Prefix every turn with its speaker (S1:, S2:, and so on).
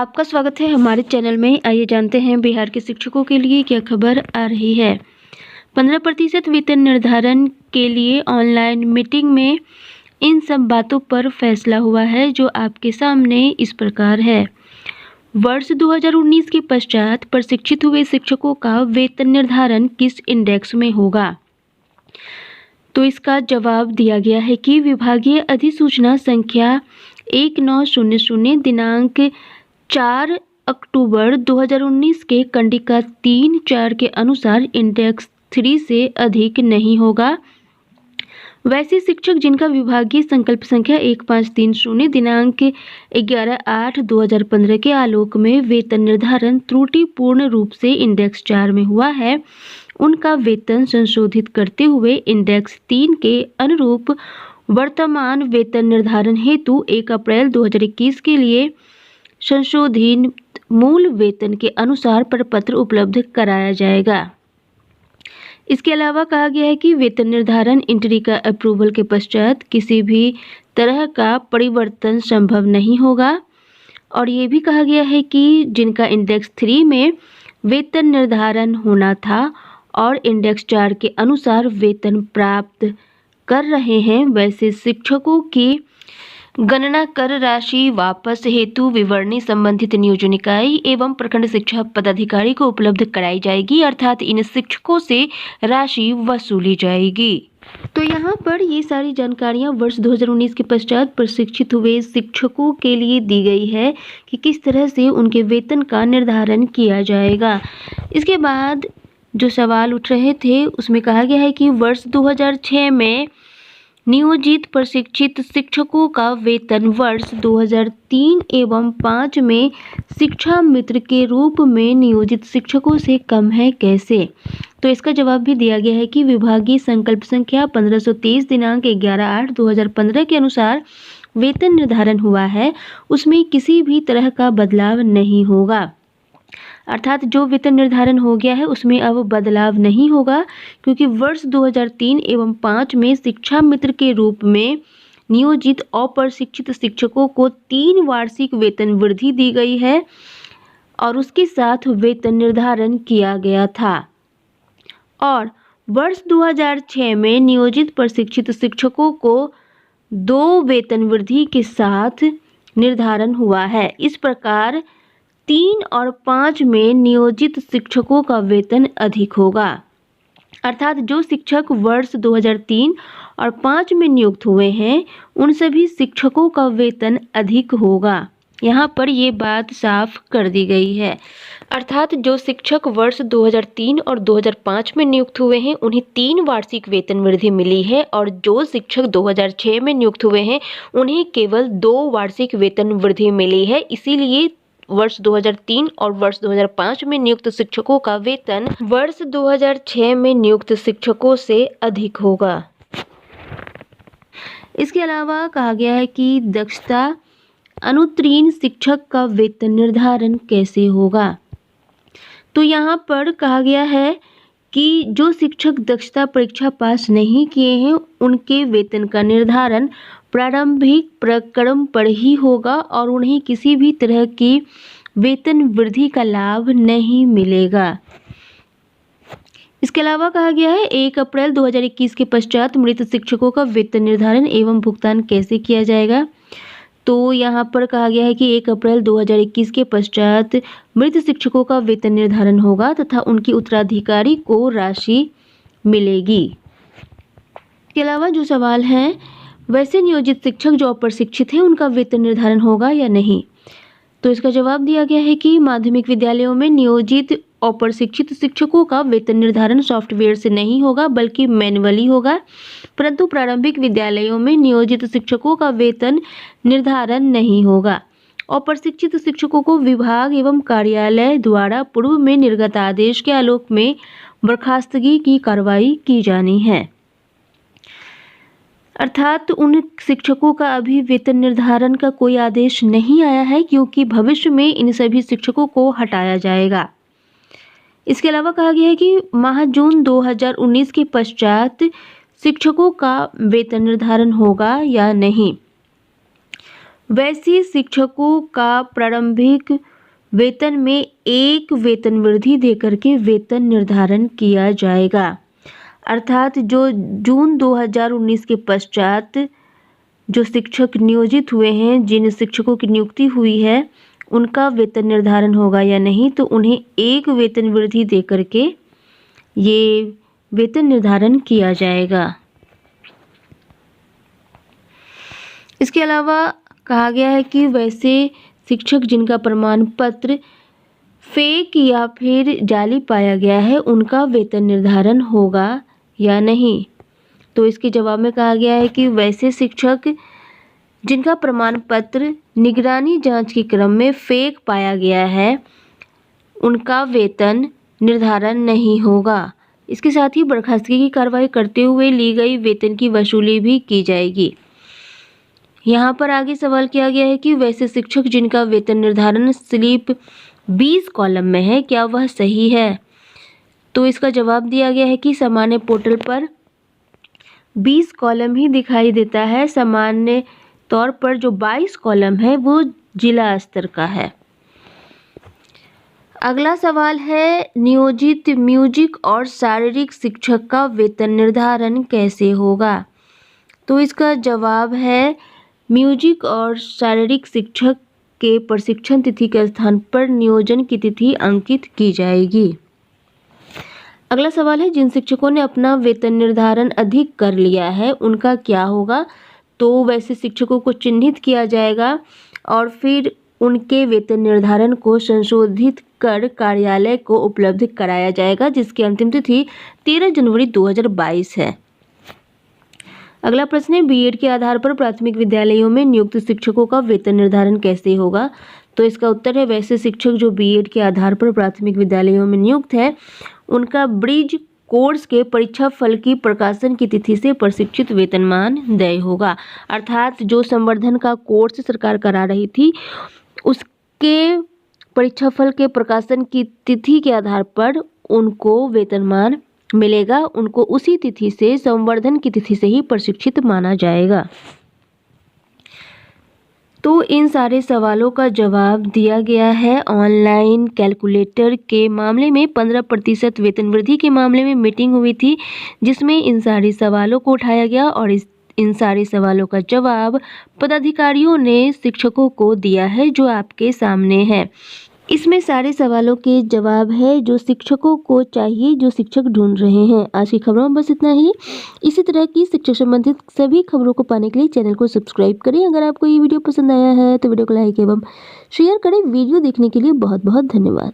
S1: आपका स्वागत है हमारे चैनल में। आइए जानते हैं बिहार के शिक्षकों के लिए क्या खबर आ रही है। 15% वेतन निर्धारण के लिए ऑनलाइन मीटिंग में इन सब बातों पर फैसला हुआ है, जो आपके सामने इस प्रकार है। वर्ष 2019 के पश्चात प्रशिक्षित हुए शिक्षकों का वेतन निर्धारण किस इंडेक्स में होगा? तो इसका जवाब दिया गया है कि विभागीय अधिसूचना संख्या 1900 दिनांक 4 अक्टूबर 2019 के कंडिका 3(4) के अनुसार इंडेक्स 3 से अधिक नहीं होगा। वैसे शिक्षक जिनका विभागीय संकल्प संख्या 1530 दिनांक 11/8/2015 के आलोक में वेतन निर्धारण त्रुटिपूर्ण रूप से इंडेक्स 4 में हुआ है, उनका वेतन संशोधित करते हुए इंडेक्स 3 के अनुरूप वर्तमान वेतन निर्धारण हेतु 1 अप्रैल 2021 के लिए संशोधित मूल वेतन के अनुसार प्रपत्र उपलब्ध कराया जाएगा। इसके अलावा कहा गया है कि वेतन निर्धारण एंट्री का अप्रूवल के पश्चात किसी भी तरह का परिवर्तन संभव नहीं होगा। और ये भी कहा गया है कि जिनका इंडेक्स 3 में वेतन निर्धारण होना था और इंडेक्स 4 के अनुसार वेतन प्राप्त कर रहे हैं, वैसे शिक्षकों की गणना कर राशि वापस हेतु विवरणी संबंधित नियोजन इकाई एवं प्रखंड शिक्षा पदाधिकारी को उपलब्ध कराई जाएगी, अर्थात इन शिक्षकों से राशि वसूली जाएगी। तो यहाँ पर ये सारी जानकारियाँ वर्ष 2019 के पश्चात प्रशिक्षित हुए शिक्षकों के लिए दी गई है कि किस तरह से उनके वेतन का निर्धारण किया जाएगा। इसके बाद जो सवाल उठ रहे थे उसमें कहा गया है कि वर्ष 2006 में नियोजित प्रशिक्षित शिक्षकों का वेतन वर्ष 2003 एवं 5 में शिक्षा मित्र के रूप में नियोजित शिक्षकों से कम है, कैसे? तो इसका जवाब भी दिया गया है कि विभागीय संकल्प संख्या 1523 दिनांक 11/8/2015 के अनुसार वेतन निर्धारण हुआ है, उसमें किसी भी तरह का बदलाव नहीं होगा। अर्थात जो वेतन निर्धारण हो गया है उसमें अब बदलाव नहीं होगा, क्योंकि वर्ष 2003 एवं 5 में शिक्षा मित्र के रूप में नियोजित अप्रशिक्षित शिक्षकों को 3 वार्षिक वेतन वृद्धि दी गई है और उसके साथ वेतन निर्धारण किया गया था। और वर्ष 2006 में नियोजित प्रशिक्षित शिक्षकों को 2 वेतन वृद्धि के साथ निर्धारण हुआ है। इस प्रकार 3 और 5 में नियोजित शिक्षकों का वेतन अधिक होगा। अर्थात जो शिक्षक वर्ष 2003 और 5 में नियुक्त हुए हैं उन सभी शिक्षकों का वेतन अधिक होगा। यहाँ पर ये बात साफ कर दी गई है। अर्थात जो शिक्षक वर्ष 2003 और 2005 में नियुक्त हुए हैं उन्हें 3 वार्षिक वेतन वृद्धि मिली है, और जो शिक्षक 2006 में नियुक्त हुए हैं उन्हें केवल 2 वार्षिक वेतन वृद्धि मिली है। इसीलिए वर्ष 2003 और वर्ष 2005 में नियुक्त शिक्षकों का वेतन वर्ष 2006 में नियुक्त शिक्षकों से अधिक होगा। इसके अलावा कहा गया है कि दक्षता अनुत्तीर्ण शिक्षक का वेतन निर्धारण कैसे होगा। तो यहाँ पर कहा गया है कि जो शिक्षक दक्षता परीक्षा पास नहीं किए हैं उनके वेतन का निर्धारण प्रारंभिक प्रक्रम पर ही होगा और उन्हें किसी भी तरह की वेतन वृद्धि का लाभ नहीं मिलेगा। इसके अलावा कहा गया है 1 अप्रैल 2021 के पश्चात मृत शिक्षकों का वेतन निर्धारण एवं भुगतान कैसे किया जाएगा। तो यहाँ पर कहा गया है कि 1 अप्रैल 2021 के पश्चात मृत शिक्षकों का वेतन निर्धारण होगा तथा उनके उत्तराधिकारी को राशि मिलेगी। इसके अलावा जो सवाल है, वैसे नियोजित शिक्षक जो अप्रशिक्षित हैं उनका वेतन निर्धारण होगा या नहीं। तो इसका जवाब दिया गया है कि माध्यमिक विद्यालयों में नियोजित अप्रशिक्षित शिक्षकों का वेतन निर्धारण सॉफ्टवेयर से नहीं होगा बल्कि मैन्युअली होगा, परंतु प्रारंभिक विद्यालयों में नियोजित शिक्षकों का वेतन निर्धारण नहीं होगा। अप्रशिक्षित शिक्षकों को विभाग एवं कार्यालय द्वारा पूर्व में निर्गत आदेश के आलोक में बर्खास्तगी की कार्रवाई की जानी है। अर्थात उन शिक्षकों का अभी वेतन निर्धारण का कोई आदेश नहीं आया है, क्योंकि भविष्य में इन सभी शिक्षकों को हटाया जाएगा। इसके अलावा कहा गया है कि माह जून 2019 के पश्चात शिक्षकों का वेतन निर्धारण होगा या नहीं। वैसे शिक्षकों का प्रारंभिक वेतन में एक वेतन वृद्धि देकर के वेतन निर्धारण किया जाएगा। अर्थात जो जून 2019 के पश्चात जो शिक्षक नियोजित हुए हैं, जिन शिक्षकों की नियुक्ति हुई है, उनका वेतन निर्धारण होगा या नहीं, तो उन्हें एक वेतन वृद्धि देकर के ये वेतन निर्धारण किया जाएगा। इसके अलावा कहा गया है कि वैसे शिक्षक जिनका प्रमाण पत्र फेक या फिर जाली पाया गया है, उनका वेतन निर्धारण होगा या नहीं। तो इसके जवाब में कहा गया है कि वैसे शिक्षक जिनका प्रमाण पत्र निगरानी जांच के क्रम में फेक पाया गया है, उनका वेतन निर्धारण नहीं होगा। इसके साथ ही बर्खास्तगी की कार्रवाई करते हुए ली गई वेतन की वसूली भी की जाएगी। यहाँ पर आगे सवाल किया गया है कि वैसे शिक्षक जिनका वेतन निर्धारण स्लिप 20 कॉलम में है, क्या वह सही है? तो इसका जवाब दिया गया है कि सामान्य पोर्टल पर 20 कॉलम ही दिखाई देता है। सामान्य तौर पर जो 22 कॉलम है वो जिला स्तर का है। अगला सवाल है, नियोजित म्यूजिक और शारीरिक शिक्षक का वेतन निर्धारण कैसे होगा? तो इसका जवाब है, म्यूजिक और शारीरिक शिक्षक के प्रशिक्षण तिथि के स्थान पर नियोजन की तिथि अंकित की जाएगी। अगला सवाल है, जिन शिक्षकों ने अपना वेतन निर्धारण अधिक कर लिया है, उनका क्या होगा? तो वैसे शिक्षकों को चिन्हित किया जाएगा और फिर उनके वेतन निर्धारण को संशोधित कर कार्यालय को उपलब्ध कराया जाएगा, जिसकी अंतिम तिथि 13 जनवरी 2022 है। अगला प्रश्न है, बीएड के आधार पर प्राथमिक विद्यालयों में नियुक्त शिक्षकों का वेतन निर्धारण कैसे होगा? तो इसका उत्तर है, वैसे शिक्षक जो बीएड के आधार पर प्राथमिक विद्यालयों में नियुक्त है, उनका ब्रिज कोर्स के परीक्षा फल की प्रकाशन की तिथि से प्रशिक्षित वेतनमान देय होगा। अर्थात जो संवर्धन का कोर्स सरकार करा रही थी, उसके परीक्षा फल के प्रकाशन की तिथि के आधार पर उनको वेतनमान मिलेगा। उनको उसी तिथि से, संवर्धन की तिथि से ही प्रशिक्षित माना जाएगा। तो इन सारे सवालों का जवाब दिया गया है ऑनलाइन कैलकुलेटर के मामले में। 15% वेतन वृद्धि के मामले में मीटिंग हुई थी, जिसमें इन सारे सवालों को उठाया गया और इन सारे सवालों का जवाब पदाधिकारियों ने शिक्षकों को दिया है, जो आपके सामने है। इसमें सारे सवालों के जवाब है जो शिक्षकों को चाहिए, जो शिक्षक ढूंढ रहे हैं। आज की खबरों में बस इतना ही। इसी तरह की शिक्षा संबंधित सभी खबरों को पाने के लिए चैनल को सब्सक्राइब करें। अगर आपको ये वीडियो पसंद आया है तो वीडियो को लाइक एवं शेयर करें। वीडियो देखने के लिए बहुत बहुत धन्यवाद।